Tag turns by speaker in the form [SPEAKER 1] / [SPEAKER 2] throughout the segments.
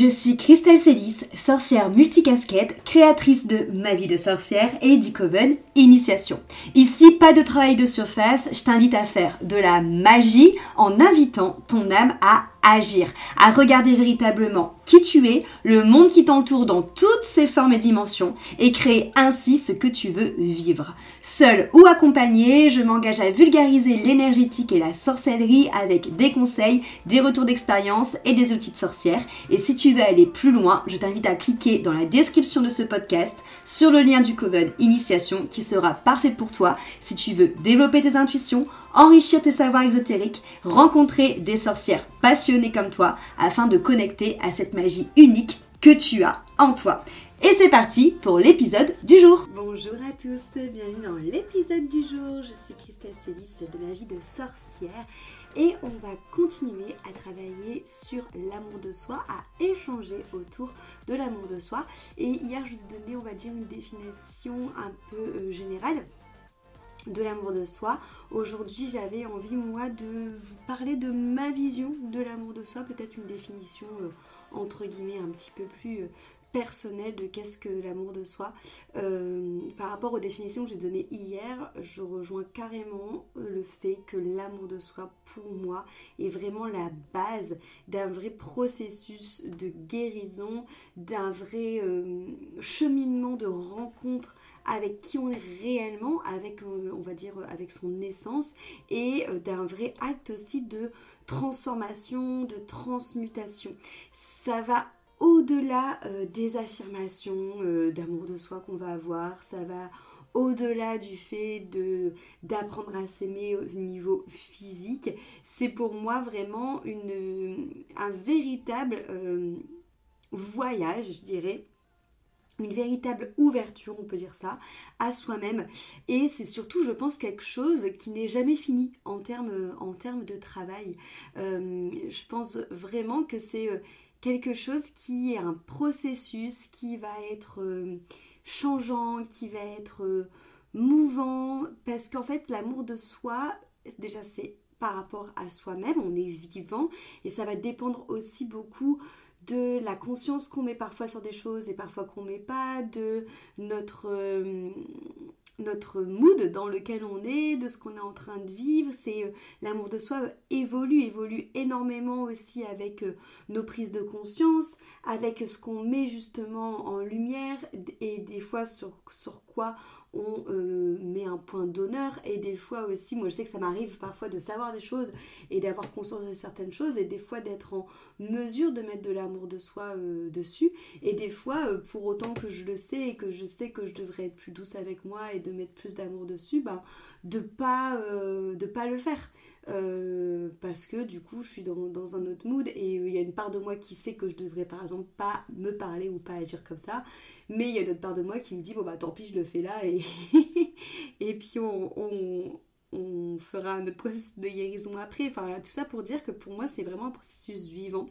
[SPEAKER 1] Je suis Christelle Célis, sorcière multicasquette, créatrice de Ma vie de sorcière et du Coven Initiation. Ici, pas de travail de surface, je t'invite à faire de la magie en invitant ton âme à agir, à regarder véritablement qui tu es, le monde qui t'entoure dans toutes ses formes et dimensions et créer ainsi ce que tu veux vivre. Seule ou accompagnée, je m'engage à vulgariser l'énergétique et la sorcellerie avec des conseils, des retours d'expérience et des outils de sorcière. Et si tu veux aller plus loin, je t'invite à cliquer dans la description de ce podcast sur le lien du Coven Initiation qui sera parfait pour toi si tu veux développer tes intuitions, enrichir tes savoirs exotériques, rencontrer des sorcières passionnées comme toi afin de connecter à cette magie unique que tu as en toi. Et c'est parti pour l'épisode du jour. Bonjour à tous, bienvenue dans l'épisode du jour. Je suis Christelle Célis de Ma vie de sorcière et on va continuer à travailler sur l'amour de soi, à échanger autour de l'amour de soi. Et hier, je vous ai donné, on va dire, une définition un peu générale de l'amour de soi. Aujourd'hui, j'avais envie, moi, de vous parler de ma vision de l'amour de soi, peut-être une définition, entre guillemets, un petit peu plus personnelle de qu'est-ce que l'amour de soi. Par rapport aux définitions que j'ai données hier, je rejoins carrément le fait que l'amour de soi, pour moi, est vraiment la base d'un vrai processus de guérison, d'un vrai cheminement de rencontre avec qui on est réellement, avec, on va dire, avec son essence, et d'un vrai acte aussi de transformation, de transmutation. Ça va au-delà des affirmations d'amour de soi qu'on va avoir, ça va au-delà du fait d'apprendre à s'aimer au niveau physique. C'est pour moi vraiment un véritable voyage, je dirais, une véritable ouverture, on peut dire ça, à soi-même. Et c'est surtout, je pense, quelque chose qui n'est jamais fini en termes de travail. Je pense vraiment que c'est quelque chose qui est un processus qui va être changeant, qui va être mouvant, parce qu'en fait, l'amour de soi, déjà, c'est par rapport à soi-même, on est vivant, et ça va dépendre aussi beaucoup de la conscience qu'on met parfois sur des choses et parfois qu'on met pas, de notre mood dans lequel on est, de ce qu'on est en train de vivre. C'est l'amour de soi évolue énormément aussi avec nos prises de conscience, avec ce qu'on met justement en lumière et des fois sur quoi on met un point d'honneur, et des fois aussi, moi je sais que ça m'arrive parfois de savoir des choses et d'avoir conscience de certaines choses, et des fois d'être en mesure de mettre de l'amour de soi dessus, et des fois pour autant que je le sais et que je sais que je devrais être plus douce avec moi et de mettre plus d'amour dessus, de pas le faire. Parce que du coup je suis dans un autre mood, et il y a une part de moi qui sait que je devrais par exemple pas me parler ou pas agir comme ça, mais il y a une autre part de moi qui me dit bon tant pis, je le fais là, et et puis on fera notre processus de guérison après. Enfin tout ça pour dire que pour moi c'est vraiment un processus vivant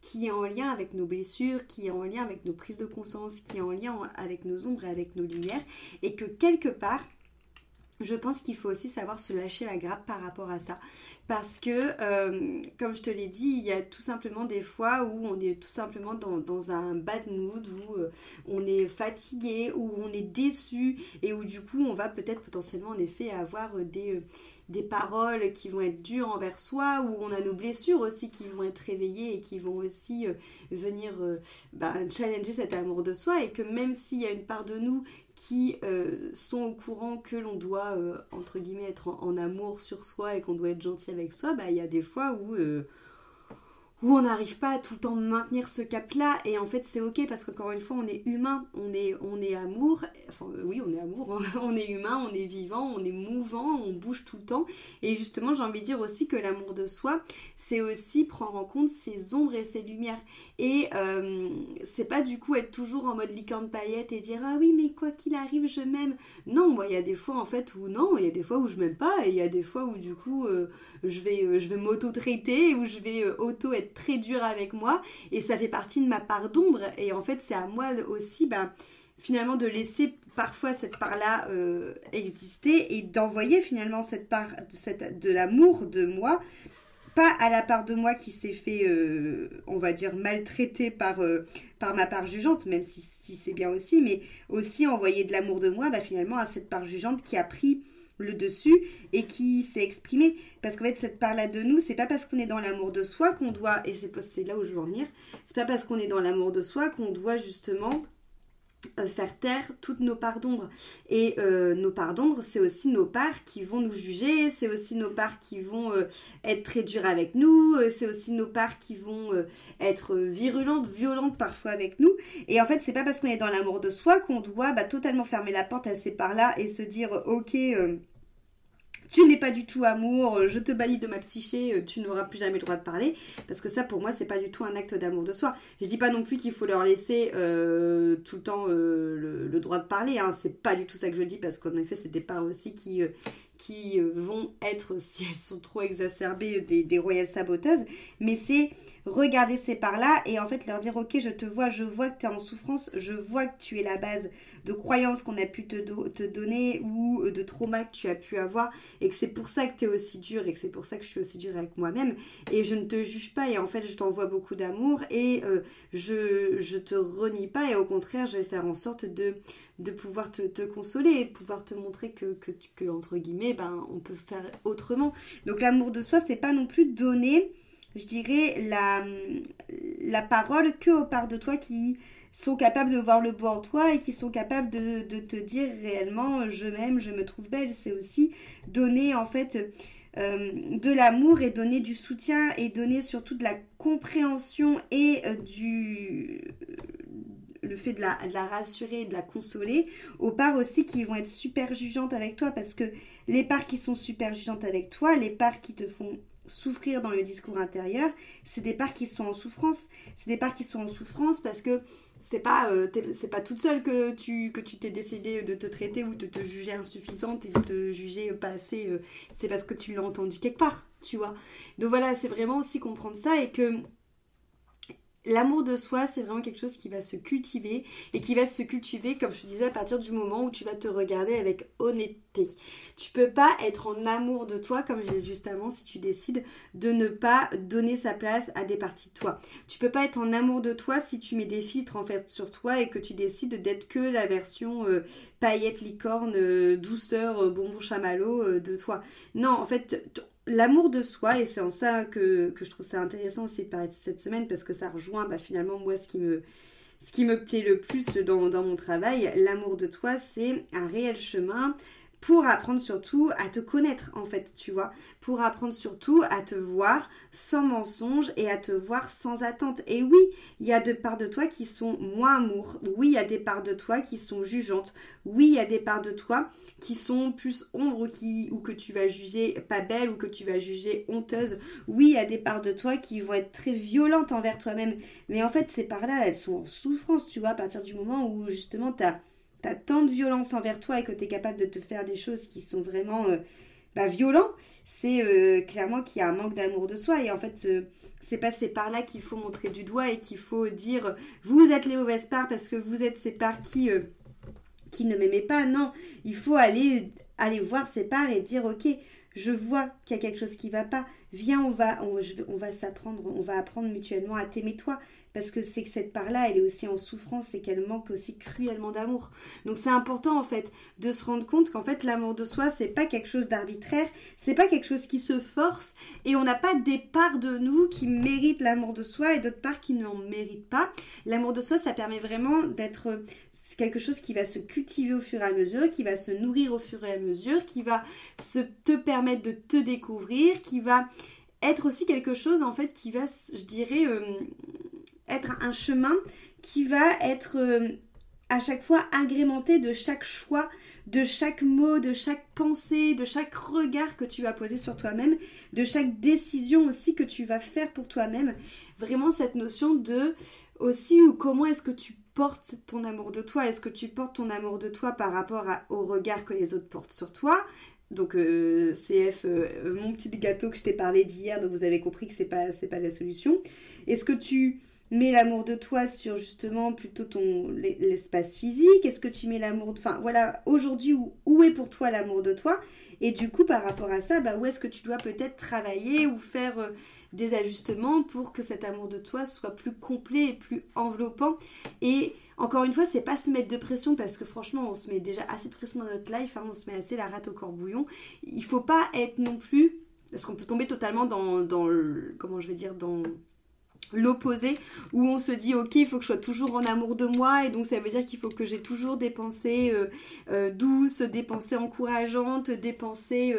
[SPEAKER 1] qui est en lien avec nos blessures, qui est en lien avec nos prises de conscience, qui est en lien avec nos ombres et avec nos lumières, et que quelque part je pense qu'il faut aussi savoir se lâcher la grappe par rapport à ça. Parce que, comme je te l'ai dit, il y a tout simplement des fois où on est tout simplement dans un bad mood, où on est fatigué, où on est déçu, et où du coup on va peut-être potentiellement en effet avoir des paroles qui vont être dures envers soi, où on a nos blessures aussi qui vont être réveillées et qui vont aussi venir challenger cet amour de soi, et que même s'il y a une part de nous qui sont au courant que l'on doit, entre guillemets, être en amour sur soi et qu'on doit être gentil avec soi, il y a des fois où on n'arrive pas à tout le temps maintenir ce cap-là, et en fait c'est ok, parce qu'encore une fois on est humain, on est amour, enfin oui on est amour, on est humain, on est vivant, on est mouvant, on bouge tout le temps, et justement j'ai envie de dire aussi que l'amour de soi, c'est aussi prendre en compte ses ombres et ses lumières, et c'est pas du coup être toujours en mode licorne paillette et dire ah oui mais quoi qu'il arrive je m'aime. Non, moi il y a des fois en fait où non, il y a des fois où je m'aime pas, et il y a des fois où du coup je vais m'auto-traiter, où je vais auto être très dure avec moi, et ça fait partie de ma part d'ombre, et en fait c'est à moi aussi finalement de laisser parfois cette part-là exister, et d'envoyer finalement cette part de l'amour de moi pas à la part de moi qui s'est fait, on va dire, maltraiter par ma part jugeante, même si c'est bien aussi, mais aussi envoyer de l'amour de moi, finalement, à cette part jugeante qui a pris le dessus et qui s'est exprimée. Parce qu'en fait, cette part-là de nous, c'est pas parce qu'on est dans l'amour de soi qu'on doit, et c'est là où je veux en venir, c'est pas parce qu'on est dans l'amour de soi qu'on doit justement faire taire toutes nos parts d'ombre. Et nos parts d'ombre, c'est aussi nos parts qui vont nous juger, c'est aussi nos parts qui vont être très dures avec nous, c'est aussi nos parts qui vont être virulentes, violentes parfois avec nous. Et en fait, c'est pas parce qu'on est dans l'amour de soi qu'on doit totalement fermer la porte à ces parts-là et se dire ok, tu n'es pas du tout amour, je te bannis de ma psyché, tu n'auras plus jamais le droit de parler. Parce que ça, pour moi, c'est pas du tout un acte d'amour de soi. Je dis pas non plus qu'il faut leur laisser tout le temps le droit de parler. Hein. C'est pas du tout ça que je dis, parce qu'en effet, c'est des parts aussi qui vont être, si elles sont trop exacerbées, des royales saboteuses. Mais c'est regarder ces parts-là et en fait leur dire ok, je te vois, je vois que tu es en souffrance, je vois que tu es la base de croyances qu'on a pu te donner ou de traumas que tu as pu avoir et que c'est pour ça que tu es aussi dur et que c'est pour ça que je suis aussi dure avec moi-même et je ne te juge pas et en fait je t'envoie beaucoup d'amour et je te renie pas et au contraire je vais faire en sorte de pouvoir te consoler et de pouvoir te montrer que entre guillemets on peut faire autrement. Donc l'amour de soi, c'est pas non plus donner, je dirais, la parole que aux parts de toi qui sont capables de voir le beau en toi et qui sont capables de te dire réellement je m'aime, je me trouve belle. C'est aussi donner en fait de l'amour et donner du soutien et donner surtout de la compréhension et le fait de la rassurer, de la consoler, aux parts aussi qui vont être super jugeantes avec toi, parce que les parts qui sont super jugeantes avec toi, les parts qui te font souffrir dans le discours intérieur, c'est des parts qui sont en souffrance. C'est des parts qui sont en souffrance parce que c'est pas toute seule que tu t'es décidé de te traiter ou de te juger insuffisante et de te juger pas assez. C'est parce que tu l'as entendu quelque part, tu vois. Donc voilà, c'est vraiment aussi comprendre ça et que l'amour de soi, c'est vraiment quelque chose qui va se cultiver et qui va se cultiver, comme je te disais, à partir du moment où tu vas te regarder avec honnêteté. Tu peux pas être en amour de toi, comme je disais juste avant, si tu décides de ne pas donner sa place à des parties de toi. Tu peux pas être en amour de toi si tu mets des filtres en fait sur toi et que tu décides d'être que la version paillette, licorne, douceur, bonbon chamallow de toi. Non, en fait, l'amour de soi, et c'est en ça que je trouve ça intéressant aussi de parler cette semaine, parce que ça rejoint finalement moi ce qui me plaît le plus dans mon travail. L'amour de toi, c'est un réel chemin pour apprendre surtout à te connaître en fait, tu vois, pour apprendre surtout à te voir sans mensonge et à te voir sans attente. Et oui, il y a des parts de toi qui sont moins amour, oui, il y a des parts de toi qui sont jugeantes, oui, il y a des parts de toi qui sont plus ombre ou que tu vas juger pas belle ou que tu vas juger honteuse, oui, il y a des parts de toi qui vont être très violentes envers toi-même, mais en fait ces parts-là, elles sont en souffrance, tu vois, à partir du moment où justement t'as tant de violence envers toi et que tu es capable de te faire des choses qui sont vraiment violents, c'est clairement qu'il y a un manque d'amour de soi. Et en fait, c'est pas ces parts-là qu'il faut montrer du doigt et qu'il faut dire vous êtes les mauvaises parts parce que vous êtes ces parts qui ne m'aimaient pas. Non, il faut aller voir ces parts et dire ok, je vois qu'il y a quelque chose qui va pas. Viens, on va s'apprendre, on va apprendre mutuellement à t'aimer toi. Parce que c'est que cette part-là, elle est aussi en souffrance et qu'elle manque aussi cruellement d'amour. Donc c'est important en fait de se rendre compte qu'en fait l'amour de soi, c'est pas quelque chose d'arbitraire, c'est pas quelque chose qui se force et on n'a pas des parts de nous qui méritent l'amour de soi et d'autres parts qui n'en méritent pas. L'amour de soi, ça permet vraiment d'être quelque chose qui va se cultiver au fur et à mesure, qui va se nourrir au fur et à mesure, qui va te permettre de te découvrir, qui va être aussi quelque chose en fait qui va, je dirais, être un chemin qui va être à chaque fois agrémenté de chaque choix, de chaque mot, de chaque pensée, de chaque regard que tu vas poser sur toi-même, de chaque décision aussi que tu vas faire pour toi-même. Vraiment cette notion de aussi comment est-ce que tu portes ton amour de toi. Est-ce que tu portes ton amour de toi par rapport au regard que les autres portent sur toi ? Donc CF, mon petit gâteau que je t'ai parlé d'hier, donc vous avez compris que c'est pas la solution. Est-ce que tu mets l'amour de toi sur justement plutôt l'espace physique? Est-ce que tu mets l'amour enfin voilà, aujourd'hui où est pour toi l'amour de toi? Et du coup par rapport à ça, où est-ce que tu dois peut-être travailler ou faire des ajustements pour que cet amour de toi soit plus complet et plus enveloppant? Et encore une fois, c'est pas se mettre de pression parce que franchement, on se met déjà assez de pression dans notre life, on se met assez la rate au corbouillon. Il faut pas être non plus, parce qu'on peut tomber totalement dans l'opposé, où on se dit ok, il faut que je sois toujours en amour de moi, et donc ça veut dire qu'il faut que j'ai toujours des pensées douces, des pensées encourageantes, des pensées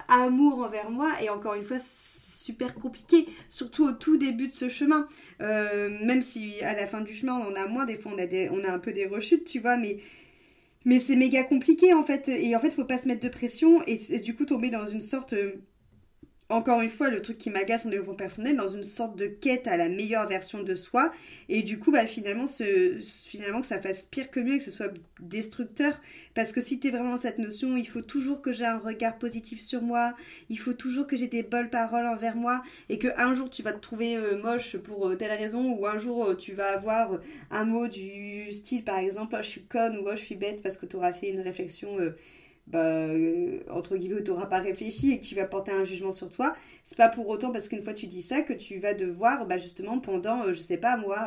[SPEAKER 1] amour envers moi. Et encore une fois, c'est super compliqué, surtout au tout début de ce chemin, même si à la fin du chemin on en a moins, des fois on a un peu des rechutes, tu vois, mais c'est méga compliqué en fait. Et en fait faut pas se mettre de pression et du coup tomber dans une sorte encore une fois, le truc qui m'agace en développement personnel, dans une sorte de quête à la meilleure version de soi, et du coup, finalement que ça fasse pire que mieux, que ce soit destructeur, parce que si t'es vraiment dans cette notion, il faut toujours que j'ai un regard positif sur moi, il faut toujours que j'ai des bonnes paroles envers moi, et que un jour tu vas te trouver moche pour telle raison, ou un jour tu vas avoir un mot du style, par exemple, oh, je suis conne, ou oh, je suis bête, parce que t'auras fait une réflexion entre guillemets, t'auras pas réfléchi et que tu vas porter un jugement sur toi. C'est pas pour autant parce qu'une fois tu dis ça que tu vas devoir justement pendant je sais pas moi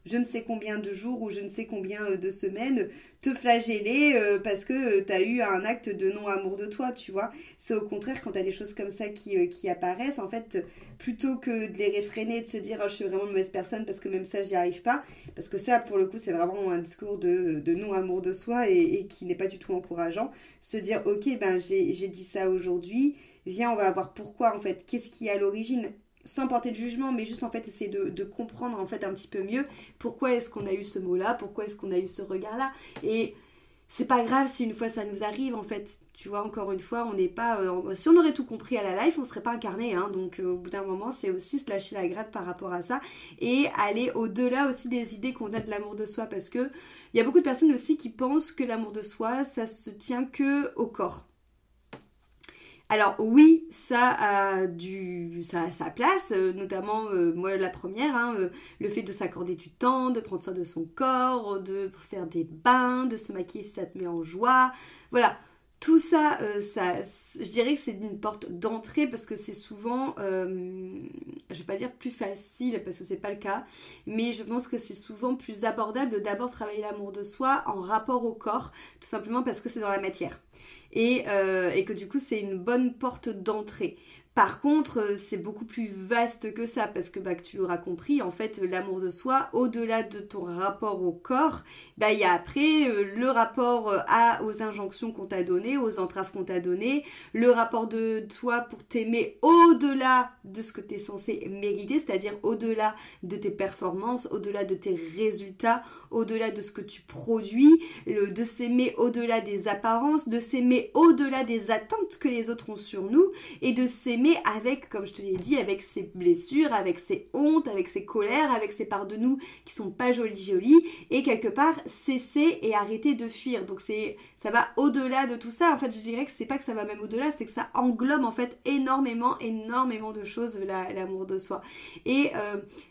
[SPEAKER 1] je ne sais combien de jours ou je ne sais combien de semaines te flageller parce que t'as eu un acte de non-amour de toi, tu vois. C'est au contraire quand t'as des choses comme ça qui apparaissent, en fait, plutôt que de les réfréner, de se dire oh, je suis vraiment une mauvaise personne parce que même ça j'y arrive pas, parce que ça pour le coup c'est vraiment un discours de non-amour de soi et qui n'est pas du tout encourageant. Se dire ok j'ai dit ça aujourd'hui, viens on va voir pourquoi en fait, qu'est-ce qui est à l'origine, sans porter de jugement, mais juste en fait essayer de comprendre en fait un petit peu mieux pourquoi est-ce qu'on a eu ce mot-là, pourquoi est-ce qu'on a eu ce regard-là. Et c'est pas grave si une fois ça nous arrive en fait, tu vois, encore une fois, on n'est pas... si on aurait tout compris à la life, on serait pas incarné, donc au bout d'un moment, c'est aussi se lâcher la gratte par rapport à ça et aller au-delà aussi des idées qu'on a de l'amour de soi, parce que il y a beaucoup de personnes aussi qui pensent que l'amour de soi, ça se tient que au corps. Alors oui, ça a sa place, notamment moi la première, le fait de s'accorder du temps, de prendre soin de son corps, de faire des bains, de se maquiller si ça te met en joie, voilà. Tout ça, je dirais que c'est une porte d'entrée parce que c'est souvent, je vais pas dire plus facile parce que c'est pas le cas, mais je pense que c'est souvent plus abordable de d'abord travailler l'amour de soi en rapport au corps, tout simplement parce que c'est dans la matière et que du coup c'est une bonne porte d'entrée. Par contre, c'est beaucoup plus vaste que ça parce que que tu l'auras compris, en fait, l'amour de soi, au-delà de ton rapport au corps, il y a après le rapport aux injonctions qu'on t'a données, aux entraves qu'on t'a données, le rapport de toi pour t'aimer au-delà de ce que tu es censé mériter, c'est-à-dire au-delà de tes performances, au-delà de tes résultats, au-delà de ce que tu produis, de s'aimer au-delà des apparences, de s'aimer au-delà des attentes que les autres ont sur nous et de s'aimer avec, comme je te l'ai dit, avec ses blessures, avec ses hontes, avec ses colères, avec ses parts de nous qui sont pas jolies, et quelque part cesser et arrêter de fuir. Donc ça va au-delà de tout ça. En fait, je dirais que c'est pas que ça va même au-delà, c'est que ça englobe en fait énormément de choses, l'amour de soi. Et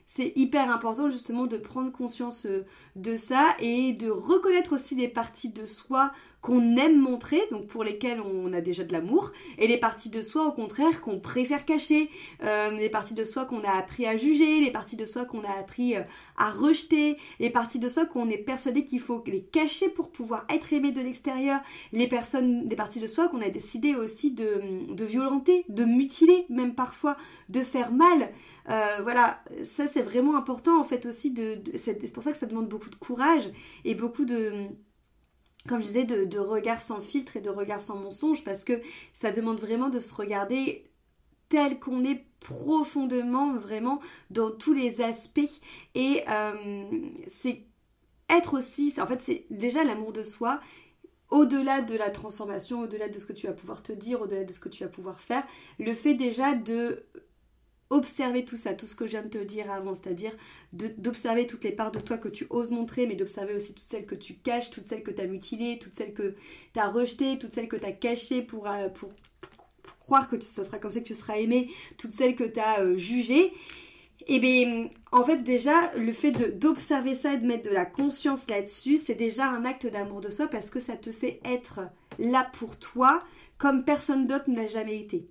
[SPEAKER 1] c'est hyper important justement de prendre conscience de ça et de reconnaître aussi les parties de soi qu'on aime montrer, donc pour lesquelles on a déjà de l'amour, et les parties de soi au contraire qu'on préfère cacher, les parties de soi qu'on a appris à juger, les parties de soi qu'on a appris à rejeter, les parties de soi qu'on est persuadé qu'il faut les cacher pour pouvoir être aimé de l'extérieur, les parties de soi qu'on a décidé aussi de violenter, de mutiler, même parfois de faire mal. Voilà, ça c'est vraiment important en fait aussi, c'est pour ça que ça demande beaucoup de courage et beaucoup de... comme je disais, de regard sans filtre et de regard sans mensonge, parce que ça demande vraiment de se regarder tel qu'on est profondément, vraiment, dans tous les aspects. Et c'est être aussi, en fait, c'est déjà l'amour de soi, au-delà de la transformation, au-delà de ce que tu vas pouvoir te dire, au-delà de ce que tu vas pouvoir faire, le fait déjà de observer tout ça, tout ce que je viens de te dire avant, c'est-à-dire d'observer toutes les parts de toi que tu oses montrer, mais d'observer aussi toutes celles que tu caches, toutes celles que tu as mutilées, toutes celles que tu as rejetées, toutes celles que tu as cachées pour croire que ça sera comme ça que tu seras aimé, toutes celles que tu as jugées. Et bien, en fait, déjà, le fait d'observer ça et de mettre de la conscience là-dessus, c'est déjà un acte d'amour de soi parce que ça te fait être là pour toi comme personne d'autre ne l'a jamais été.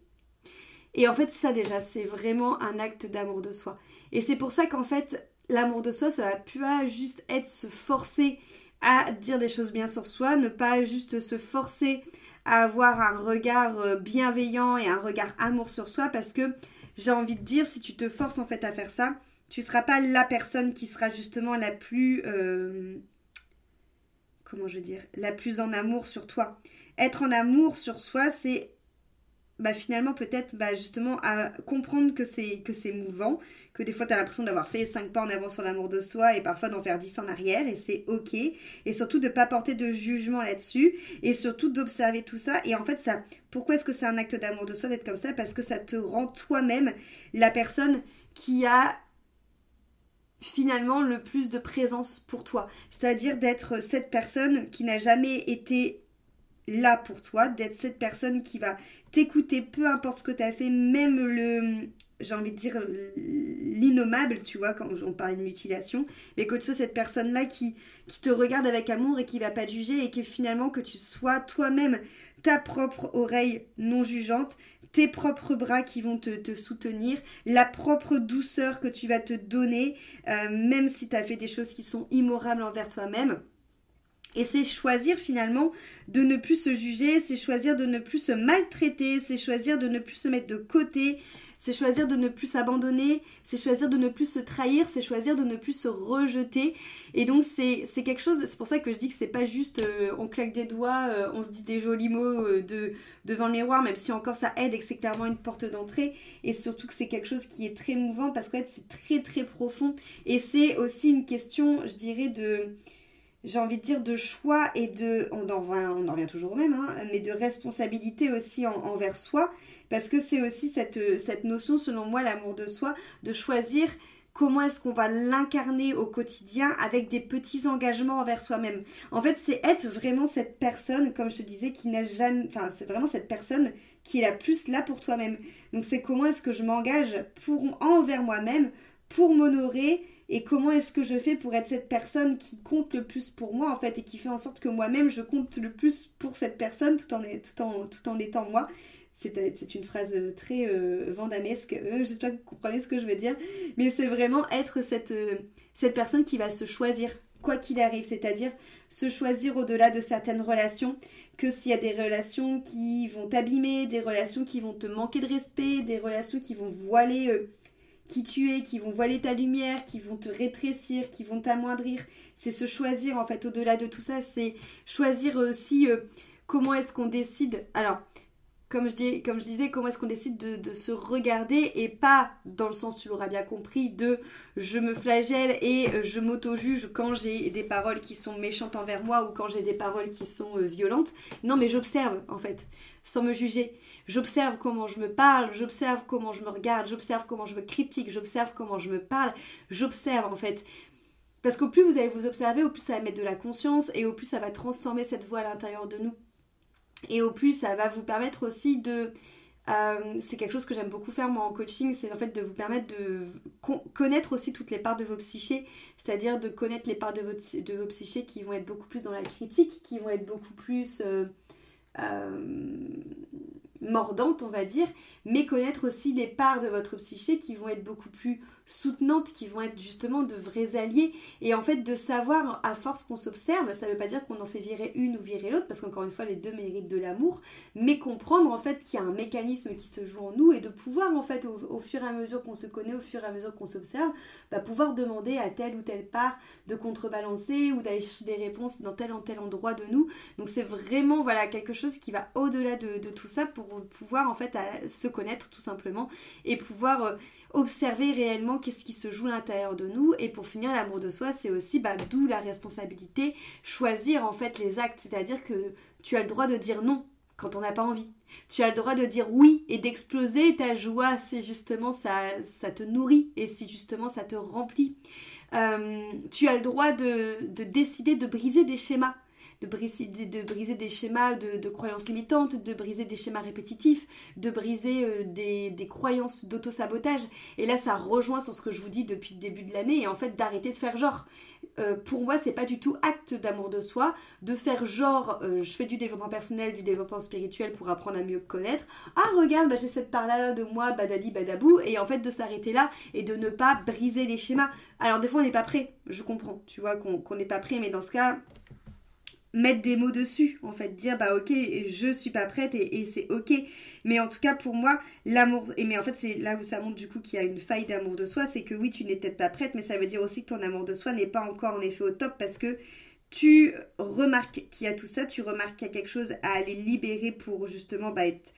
[SPEAKER 1] Et en fait, ça déjà, c'est vraiment un acte d'amour de soi. Et c'est pour ça qu'en fait, l'amour de soi, ça va pas juste être se forcer à dire des choses bien sur soi, ne pas juste se forcer à avoir un regard bienveillant et un regard amour sur soi, parce que j'ai envie de dire, si tu te forces en fait à faire ça, tu seras pas la personne qui sera justement la plus... comment je veux dire, la plus en amour sur toi. Être en amour sur soi, c'est finalement peut-être justement à comprendre que c'est mouvant, que des fois tu as l'impression d'avoir fait 5 pas en avant sur l'amour de soi et parfois d'en faire 10 en arrière, et c'est ok. Et surtout de pas porter de jugement là-dessus, et surtout d'observer tout ça. Et en fait, ça, pourquoi est-ce que c'est un acte d'amour de soi d'être comme ça? Parce que ça te rend toi-même la personne qui a finalement le plus de présence pour toi. C'est-à-dire d'être cette personne qui n'a jamais été là pour toi, d'être cette personne qui va t'écouter, peu importe ce que tu as fait, même j'ai envie de dire l'innommable, tu vois, quand on parlait de mutilation, mais que tu sois cette personne-là qui te regarde avec amour et qui va pas te juger, et que finalement que tu sois toi-même ta propre oreille non jugeante, tes propres bras qui vont te soutenir, la propre douceur que tu vas te donner, même si tu as fait des choses qui sont immorables envers toi-même. Et c'est choisir finalement de ne plus se juger, c'est choisir de ne plus se maltraiter, c'est choisir de ne plus se mettre de côté, c'est choisir de ne plus s'abandonner, c'est choisir de ne plus se trahir, c'est choisir de ne plus se rejeter. Et donc c'est quelque chose, c'est pour ça que je dis que c'est pas juste on claque des doigts, on se dit des jolis mots devant le miroir, même si encore ça aide et que c'est clairement une porte d'entrée, et surtout que c'est quelque chose qui est très mouvant parce qu'en fait c'est très très profond, et c'est aussi une question, je dirais, j'ai envie de dire de choix et on en revient toujours au même, mais de responsabilité aussi envers soi, parce que c'est aussi cette notion, selon moi, l'amour de soi, de choisir comment est-ce qu'on va l'incarner au quotidien avec des petits engagements envers soi-même. En fait, c'est être vraiment cette personne, comme je te disais, qui n'a jamais... Enfin, c'est vraiment cette personne qui est la plus là pour toi-même. Donc c'est comment est-ce que je m'engage envers moi-même, pour m'honorer, et comment est-ce que je fais pour être cette personne qui compte le plus pour moi en fait, et qui fait en sorte que moi-même je compte le plus pour cette personne tout en étant moi. C'est une phrase très vandamesque, j'espère que vous comprenez ce que je veux dire, mais c'est vraiment être cette personne qui va se choisir quoi qu'il arrive, c'est-à-dire se choisir au-delà de certaines relations, que s'il y a des relations qui vont t'abîmer, des relations qui vont te manquer de respect, des relations qui vont voiler qui tu es, qui vont voiler ta lumière, qui vont te rétrécir, qui vont t'amoindrir. C'est se choisir en fait au-delà de tout ça, c'est choisir aussi comment est-ce qu'on décide. Alors, comme je disais, comment est-ce qu'on décide de se regarder, et pas dans le sens, tu l'auras bien compris, de je me flagelle et je m'auto-juge quand j'ai des paroles qui sont méchantes envers moi ou quand j'ai des paroles qui sont violentes. Non, mais j'observe en fait, sans me juger. J'observe comment je me parle, j'observe comment je me regarde, j'observe comment je me critique, j'observe comment je me parle, j'observe en fait. Parce qu'au plus vous allez vous observer, au plus ça va mettre de la conscience, et au plus ça va transformer cette voix à l'intérieur de nous. Et au plus, ça va vous permettre aussi de... c'est quelque chose que j'aime beaucoup faire moi en coaching, c'est en fait de vous permettre de connaître aussi toutes les parts de vos psychés, c'est-à-dire de connaître les parts de vos psychés qui vont être beaucoup plus dans la critique, qui vont être beaucoup plus mordantes, on va dire, mais connaître aussi les parts de votre psyché qui vont être beaucoup plus soutenantes, qui vont être justement de vrais alliés, et en fait de savoir, à force qu'on s'observe, ça veut pas dire qu'on en fait virer une ou virer l'autre, parce qu'encore une fois les deux méritent de l'amour, mais comprendre en fait qu'il y a un mécanisme qui se joue en nous, et de pouvoir en fait au fur et à mesure qu'on se connaît, au fur et à mesure qu'on s'observe, pouvoir demander à telle ou telle part de contrebalancer ou d'aller chercher des réponses dans tel ou tel endroit de nous. Donc c'est vraiment quelque chose qui va au-delà de tout ça, pour pouvoir en fait se connaître tout simplement, et pouvoir observer réellement qu'est-ce qui se joue à l'intérieur de nous. Et pour finir, l'amour de soi, c'est aussi d'où la responsabilité, choisir en fait les actes, c'est-à-dire que tu as le droit de dire non quand on n'a pas envie. Tu as le droit de dire oui et d'exploser ta joie si justement ça te nourrit et si justement ça te remplit. Tu as le droit de décider de briser des schémas. briser des schémas de croyances limitantes, de briser des schémas répétitifs, de briser des croyances d'auto-sabotage. Et là, ça rejoint sur ce que je vous dis depuis le début de l'année, et en fait d'arrêter de faire genre. Pour moi, c'est pas du tout acte d'amour de soi de faire genre je fais du développement personnel, du développement spirituel pour apprendre à mieux connaître. Ah regarde, j'ai cette part-là de moi, badali badabou, et en fait de s'arrêter là et de ne pas briser les schémas. Alors des fois on n'est pas prêt, je comprends, tu vois qu'on n'est pas prêt, mais dans ce cas, mettre des mots dessus, en fait, dire bah ok, je suis pas prête et c'est ok. Mais en tout cas pour moi, l'amour, mais en fait c'est là où ça montre du coup qu'il y a une faille d'amour de soi, c'est que oui, tu n'es peut-être pas prête, mais ça veut dire aussi que ton amour de soi n'est pas encore en effet au top, parce que tu remarques qu'il y a tout ça, tu remarques qu'il y a quelque chose à aller libérer pour justement être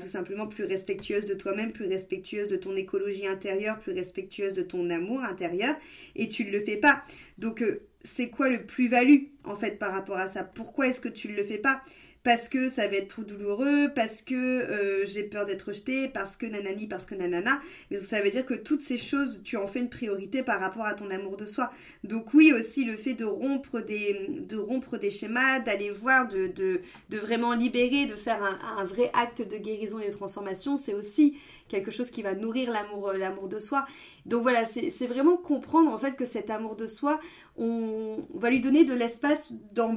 [SPEAKER 1] tout simplement plus respectueuse de toi-même, plus respectueuse de ton écologie intérieure, plus respectueuse de ton amour intérieur, et tu ne le fais pas. Donc c'est quoi le plus-value en fait par rapport à ça? Pourquoi est-ce que tu ne le fais pas? Parce que ça va être trop douloureux, parce que j'ai peur d'être rejetée, parce que nanani, parce que nanana. Mais ça veut dire que toutes ces choses, tu en fais une priorité par rapport à ton amour de soi. Donc oui, aussi le fait de rompre des schémas, d'aller voir, de vraiment libérer, de faire un vrai acte de guérison et de transformation, c'est aussi quelque chose qui va nourrir l'amour de soi. Donc voilà, c'est vraiment comprendre en fait que cet amour de soi, on va lui donner de l'espace dans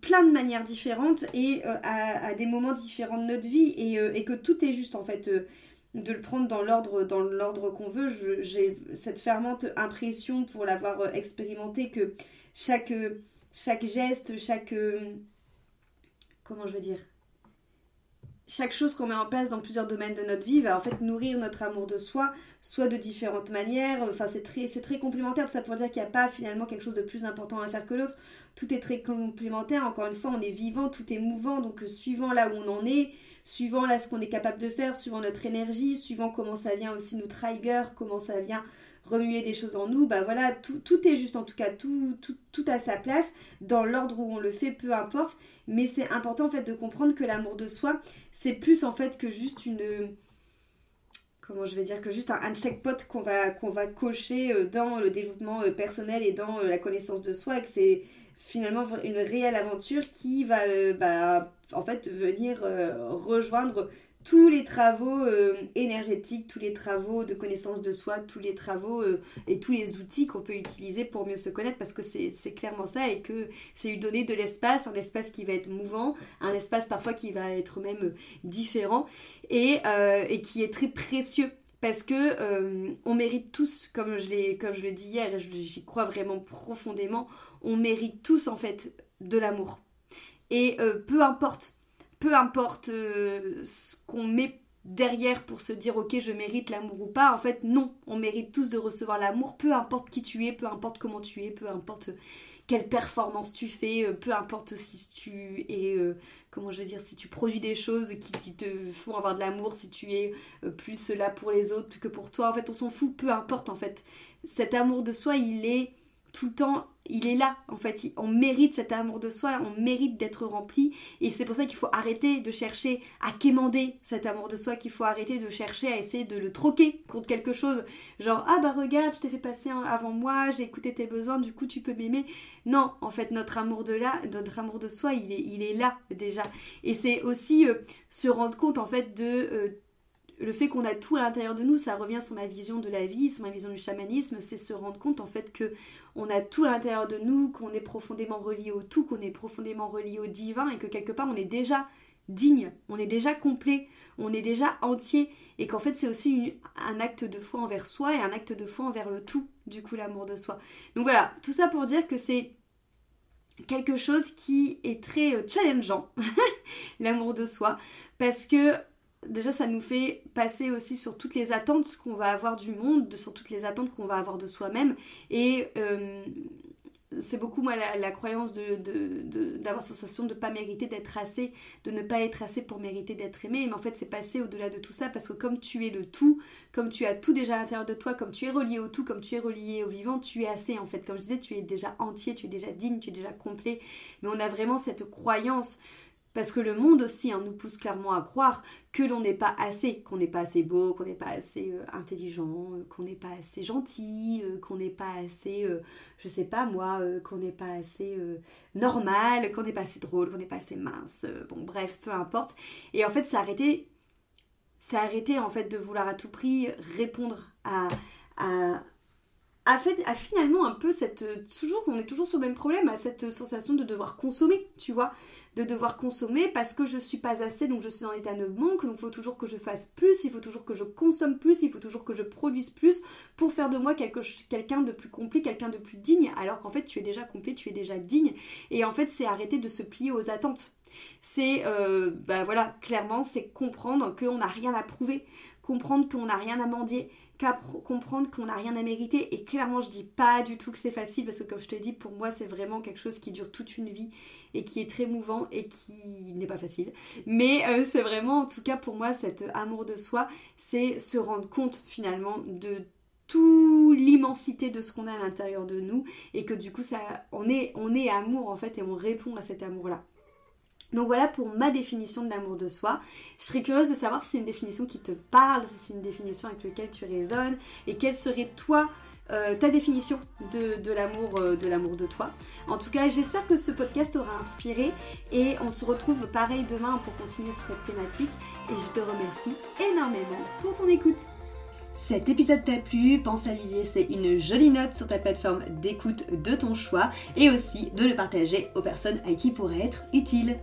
[SPEAKER 1] plein de manières différentes et à des moments différents de notre vie, et que tout est juste en fait de le prendre dans l'ordre qu'on veut. J'ai cette fervente impression, pour l'avoir expérimenté, que chaque geste, comment je veux dire, chaque chose qu'on met en place dans plusieurs domaines de notre vie va en fait nourrir notre amour de soi, soit de différentes manières. Enfin, c'est très complémentaire, tout ça pour dire qu'il n'y a pas finalement quelque chose de plus important à faire que l'autre. Tout est très complémentaire. Encore une fois, on est vivant, tout est mouvant, donc suivant là où on en est, suivant là ce qu'on est capable de faire, suivant notre énergie, suivant comment ça vient aussi nous trigger, comment ça vient remuer des choses en nous, voilà, tout est juste, en tout cas, tout à sa place, dans l'ordre où on le fait, peu importe, mais c'est important en fait de comprendre que l'amour de soi, c'est plus en fait que juste que juste un checkpoint qu'on va cocher dans le développement personnel et dans la connaissance de soi, et que c'est finalement une réelle aventure qui va en fait venir rejoindre tous les travaux énergétiques, tous les travaux de connaissance de soi, tous les travaux et tous les outils qu'on peut utiliser pour mieux se connaître, parce que c'est clairement ça, et que c'est lui donner de l'espace, un espace qui va être mouvant, un espace parfois qui va être même différent, et qui est très précieux. Parce que on mérite tous, comme je le dis hier, et j'y crois vraiment profondément, on mérite tous en fait de l'amour. Et peu importe ce qu'on met derrière pour se dire ok, je mérite l'amour ou pas, en fait non, on mérite tous de recevoir l'amour, peu importe qui tu es, peu importe comment tu es, peu importe quelle performance tu fais, peu importe si tu es, si tu produis des choses qui te font avoir de l'amour, si tu es plus là pour les autres que pour toi, en fait on s'en fout, peu importe en fait. Cet amour de soi, il est tout le temps, il est là en fait, on mérite cet amour de soi, on mérite d'être rempli, et c'est pour ça qu'il faut arrêter de chercher à quémander cet amour de soi, qu'il faut arrêter de chercher à essayer de le troquer contre quelque chose, genre regarde, je t'ai fait passer avant moi, j'ai écouté tes besoins, du coup tu peux m'aimer. Non, en fait notre amour de soi, il est là déjà, et c'est aussi se rendre compte en fait de le fait qu'on a tout à l'intérieur de nous, ça revient sur ma vision de la vie, sur ma vision du chamanisme, c'est se rendre compte en fait que on a tout à l'intérieur de nous, qu'on est profondément relié au tout, qu'on est profondément relié au divin, et que quelque part on est déjà digne, on est déjà complet, on est déjà entier, et qu'en fait c'est aussi un acte de foi envers soi et un acte de foi envers le tout, du coup l'amour de soi. Donc voilà, tout ça pour dire que c'est quelque chose qui est très challengeant, l'amour de soi, parce que déjà ça nous fait passer aussi sur toutes les attentes qu'on va avoir du monde, sur toutes les attentes qu'on va avoir de soi-même, et c'est beaucoup moi la croyance d'avoir cette sensation de ne pas mériter d'être assez, de ne pas être assez pour mériter d'être aimé, mais en fait c'est passer au-delà de tout ça, parce que comme tu es le tout, comme tu as tout déjà à l'intérieur de toi, comme tu es relié au tout, comme tu es relié au vivant, tu es assez en fait, comme je disais, tu es déjà entier, tu es déjà digne, tu es déjà complet, mais on a vraiment cette croyance Parce que le monde aussi nous pousse clairement à croire que l'on n'est pas assez, qu'on n'est pas assez beau, qu'on n'est pas assez intelligent, qu'on n'est pas assez gentil, qu'on n'est pas assez, je sais pas moi, qu'on n'est pas assez normal, qu'on n'est pas assez drôle, qu'on n'est pas assez mince, bon bref, peu importe. Et en fait, c'est arrêter en fait de vouloir à tout prix répondre à finalement un peu on est toujours sur le même problème, à cette sensation de devoir consommer, tu vois, de devoir consommer parce que je suis pas assez, donc je suis en état de manque, donc il faut toujours que je fasse plus, il faut toujours que je consomme plus, il faut toujours que je produise plus pour faire de moi quelqu'un de plus complet, quelqu'un de plus digne, alors qu'en fait tu es déjà complet, tu es déjà digne, et en fait c'est arrêter de se plier aux attentes. C'est, voilà, clairement, c'est comprendre qu'on n'a rien à prouver, comprendre qu'on n'a rien à mendier, comprendre qu'on n'a rien à mériter. Et clairement, je dis pas du tout que c'est facile, parce que comme je te dis, pour moi, c'est vraiment quelque chose qui dure toute une vie et qui est très mouvant et qui n'est pas facile. Mais c'est vraiment, en tout cas pour moi, cet amour de soi, c'est se rendre compte finalement de toute l'immensité de ce qu'on a à l'intérieur de nous, et que du coup, on est amour en fait, et on répond à cet amour-là. Donc voilà pour ma définition de l'amour de soi. Je serais curieuse de savoir si c'est une définition qui te parle, si c'est une définition avec laquelle tu résonnes, et quelle serait toi ta définition de l'amour de toi. En tout cas, j'espère que ce podcast t'aura inspiré, et on se retrouve pareil demain pour continuer sur cette thématique, et je te remercie énormément pour ton écoute. Cet épisode t'a plu, pense à lui laisser une jolie note sur ta plateforme d'écoute de ton choix, et aussi de le partager aux personnes à qui il pourrait être utile.